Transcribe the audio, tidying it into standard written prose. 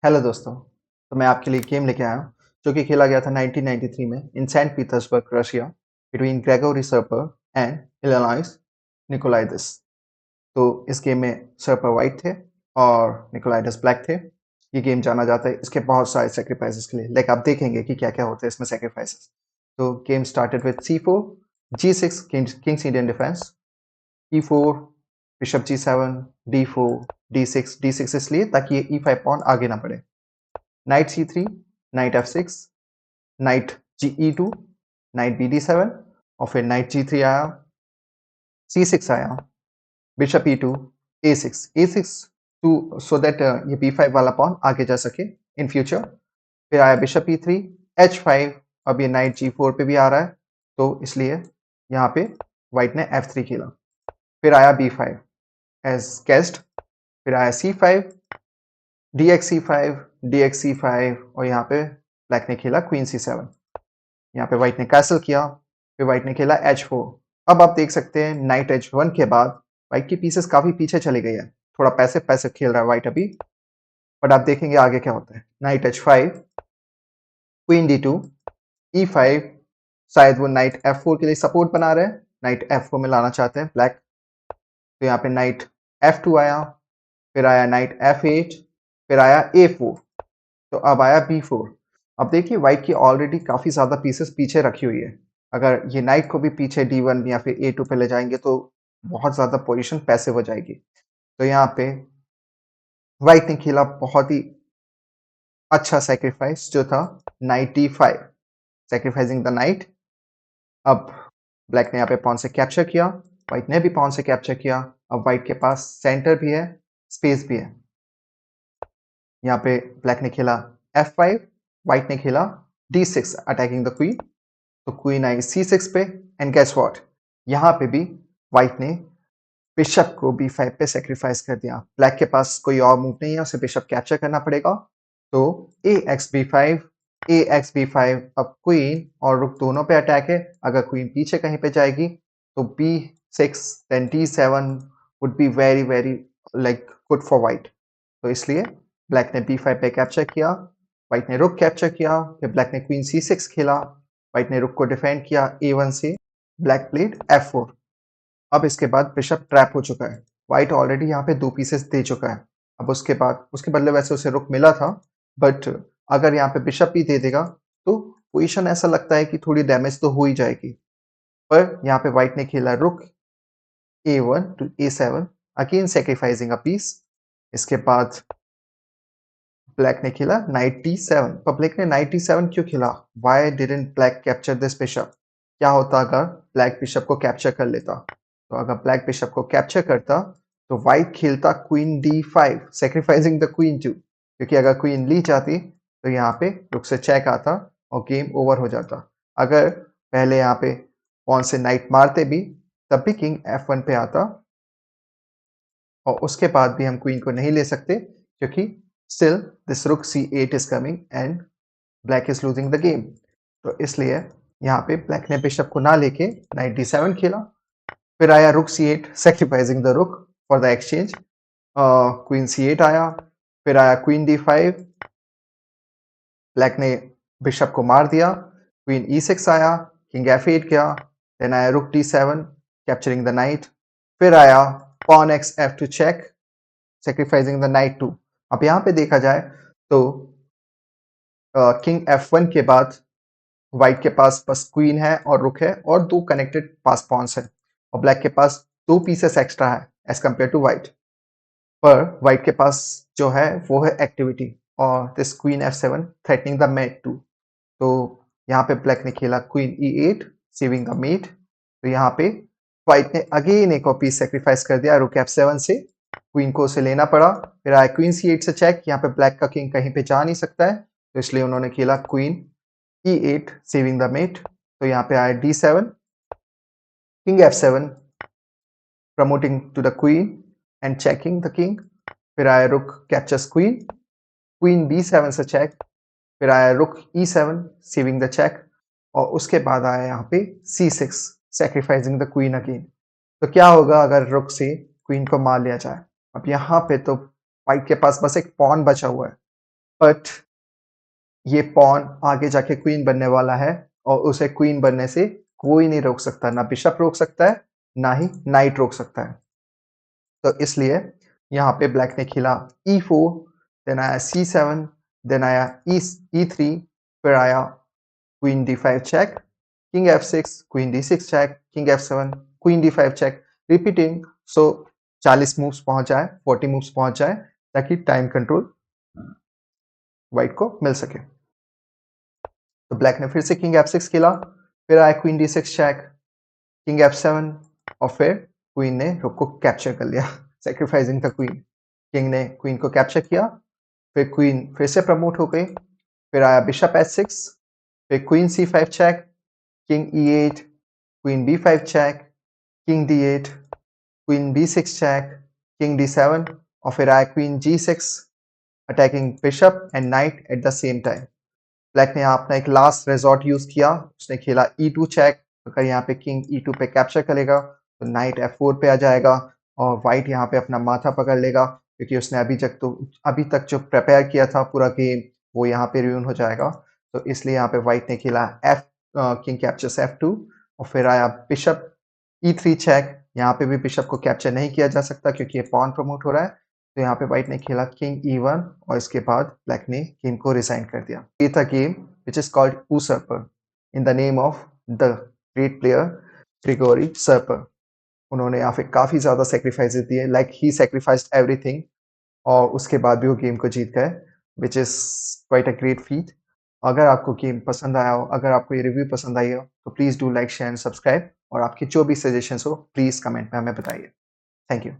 Hello दोस्तों। तो मैं आपके लिए गेम लेके आया हूँ जो कि खेला गया था 1993 में in Saint Petersburg Russia between Gregory Serper and Illinois Nikolaidis. तो इस गेम में सर्पर वाइट थे और निकोलाइडिस ब्लैक थे। ये गेम जाना जाता है इसके बहुत सारे सेक्रीफाइसेस के लिए। लाइक आप देखेंगे कि क्या क्या होते हैं इसमें सेक्रीफाइसेस। तो game started with c4 g6 Kings Indian defence, e4 bishop g7 d4 d6 इसलिए ताकि ये e5 पॉन आगे ना बढ़े। Night c3, night f6, night e2, night bd7 और फिर नाइट g3 आया, c6 आया, bishop e2, a6 to so that ये b5 वाला पॉन आगे जा सके इन फ्यूचर। फिर आया बिशप e3, h5। अब ये नाइट g4 पे भी आ रहा है तो इसलिए यहाँ पे व्हाइट ने f3 खेला। फिर आया b5 एज गेस्ड। फिर आया c5, dx c5, dx c5 और यहाँ पे ब्लैक ने खेला क्वीन c7। यहाँ पे व्हाइट ने कैसल किया, फिर व्हाइट ने खेला h4। अब आप देख सकते हैं नाइट h1 के बाद व्हाइट की पीसेस काफी पीछे चली गई है। थोड़ा पैसे पैसे खेल रहा है व्हाइट अभी, बट आप देखेंगे आगे क्या होता है। Night h5, queen d2, e5। शायद वो नाइट f4 के लिए सपोर्ट बना रहे हैं, नाइट f4 में लाना चाहते हैं ब्लैक। तो यहाँ पे नाइट f2 आया, फिर आया नाइट f8, फिर आया a4। तो अब आया b4। अब देखिए व्हाइट की ऑलरेडी काफी ज्यादा पीसेस पीछे रखी हुई है। अगर ये नाइट को भी पीछे d1 या फिर a2 पे ले जाएंगे तो बहुत ज्यादा पोजीशन पैसिव हो जाएगी। तो यहाँ पे व्हाइट ने खेला बहुत ही अच्छा सेक्रीफाइस जो था night d5, sacrificing the night. अब ब्लैक ने यहाँ पे पॉन से कैप्चर किया, व्हाइट ने भी पॉन से कैप्चर किया। अब व्हाइट के पास सेंटर भी है, स्पेस भी है। यहाँ पे ब्लैक ने खेला f5, व्हाइट ने खेला d6 अटैकिंग द क्वीन। तो क्वीन आई c6 पे एंड गेस व्हाट, यहाँ पे भी व्हाइट ने बिशप को b5 पे सेक्रीफाइस कर दिया। ब्लैक के पास कोई और मूव नहीं है, उसे बिशप कैप्चर करना पड़ेगा। तो ax b5, ax b5। अब क्वीन और रुक दोनों पे अटैक है। अगर क्वीन पीछे कहीं पे जाएगी तो b6 then d7 would be very very like good for white. तो इसलिए ब्लैक ने b5 पे कैप्चर किया, व्हाइट ने रुक कैप्चर किया। फिर ब्लैक ने क्वीन c6 खेला, व्हाइट ने रुक को डिफेंड किया a1 से। Black played f4। अब इसके बाद बिशप ट्रैप हो चुका है, व्हाइट ऑलरेडी यहाँ पे 2 पीसेस दे चुका है। अब उसके बाद उसके बदले वैसे उसे रुक मिला था, बट अगर यहाँ पे बिशप भी दे देगा तो पोजीशन ऐसा लगता है कि थोड़ी डैमेज तो हो ही जाएगी। पर यहाँ पे व्हाइट ने खेला rook a1 to a7, again sacrificing a piece. इसके बाद ब्लैक ने खेला नाइट d7। पर ब्लैक ने नाइट d7 क्यों खेला? Why didn't black capture this bishop? क्या होता अगर ब्लैक बिशप को कैप्चर कर लेता? तो अगर ब्लैक बिशप को कैप्चर करता तो व्हाइट खेलता queen d5, sacrificing the queen too. क्योंकि अगर क्वीन ली जाती तो यहाँ पे रुक से चेक आता और गेम ओवर हो जाता। अगर पहले यहाँ पे पॉन से नाइट मारते भी तब भी किंग f1 पे आता और उसके बाद भी हम क्वीन को नहीं ले सकते क्योंकि स्टिल दिस रुक c8 is coming and black is losing the game. तो इसलिए यहाँ पे ब्लैक ने बिशप को ना लेके नाइट d7 खेला। फिर आया रुक c8, सेक्रीफाइसिंग द रुक for the exchange. Queen c8 आया, फिर आया क्वीन d5, ब्लैक ने बिशप को मार दिया। क्वीन e6 आया, किंग f8 गया, देन आया रुक d7 कैप्चरिंग द नाइट। फिर आया pawn x f2 check, sacrificing the knight too. अब यहाँ पे देखा जाए तो किंग f1 के बाद व्हाइट के पास बस क्वीन है और रुक है और 2 कनेक्टेड पास पॉन्स है और ब्लैक के पास 2 पीसेस एक्स्ट्रा है एज कम्पेयर टू व्हाइट। पर व्हाइट के पास जो है वो है एक्टिविटी और this queen f7 threatening the mate too. तो यहाँ पे ब्लैक ने खेला queen e8 saving the met. तो यहाँ पे व्हाइट ने अगेन एक और पीस सेक्रीफाइस कर दिया रुक f7 से, क्वीन को उसे लेना पड़ा। फिर आया क्वीन c8 से चेक, यहाँ पे ब्लैक का किंग कहीं पे जा नहीं सकता है तो इसलिए उन्होंने खेला queen e8 saving the met. तो यहाँ पे आया d7, king f7 promoting to the queen and checking the king. फिर आया रुक कैप्चर्स क्वीन, क्वीन b7 से चेक। फिर आया रुक e7 सेविंग द चेक और उसके बाद आया यहाँ पे c6 sacrificing the queen again. तो क्या होगा अगर रुक से क्वीन को मार लिया जाए? अब यहाँ पे तो व्हाइट के पास बस एक पॉन बचा हुआ है बट ये पॉन आगे जाके क्वीन बनने वाला है और उसे क्वीन बनने से कोई नहीं रोक सकता, ना बिशप रोक सकता है, ना ही नाइट रोक सकता है। तो इसलिए यहाँ पे ब्लैक ने खेला E4, देन आया C7, देन आया E3, फिर आया queen D5 check, king F6, queen D6 check, king F7, queen D5 check, repeating. So 40 moves पहुंच जाए, 40 मूव्स पहुंच जाए, ताकि टाइम कंट्रोल व्हाइट को मिल सके। तो ब्लैक ने फिर से किंग F6 खेला, फिर आया queen D6 check, king F7, और फिर क्वीन ने रुक को कैप्चर कर लिया, सैक्रिफाइसिंग द क्वीन। किंग ने क्वीन को कैप्चर किया, फिर क्वीन फिर से प्रमोट हो गई, फिर आया बिशप H6, फिर queen C5 check, king E8, queen B5 check, king D8, queen B6 check, king D7, और फिर आया queen G6, attacking bishop and knight at the same time. Black ने यहाँ अपना एक लास्ट रिजॉर्ट यूज किया, उसने खेला E2 चेक। अगर यहाँ पे किंग E2 पे कैप्चर करेगा तो नाइट F4 पे आ जाएगा और व्हाइट यहाँ पे अपना माथा पकड़ लेगा, क्योंकि उसने अभी तक जो प्रिपेयर किया था पूरा गेम, वो यहाँ पे रूइन हो जाएगा। तो इसलिए यहाँ पे व्हाइट ने खेला किंग कैप्चर्स F2, और फिर आया बिशप E3 चेक। यहाँ पे भी बिशप को कैप्चर नहीं किया जा सकता क्योंकि ये पॉन प्रमोट हो रहा है। तो यहाँ पे व्हाइट ने खेला किंग E1, और इसके बाद ब्लैक ने गेम को रिजाइन कर दिया। ये था game which is called usurper in the name of the great player Grigori Serper। उन्होंने यहाँ पे काफी ज्यादा सेक्रीफाइसेस दिए, लाइक ही सेक्रीफाइस्ड एवरीथिंग, और उसके बाद भी वो गेम को जीत गए, which is quite a great feet. अगर आपको गेम पसंद आया हो, अगर आपको ये रिव्यू पसंद आई हो, तो please do like share and subscribe, और आपकी जो भी सजेशंस हो प्लीज कमेंट में हमें बताइए। Thank you.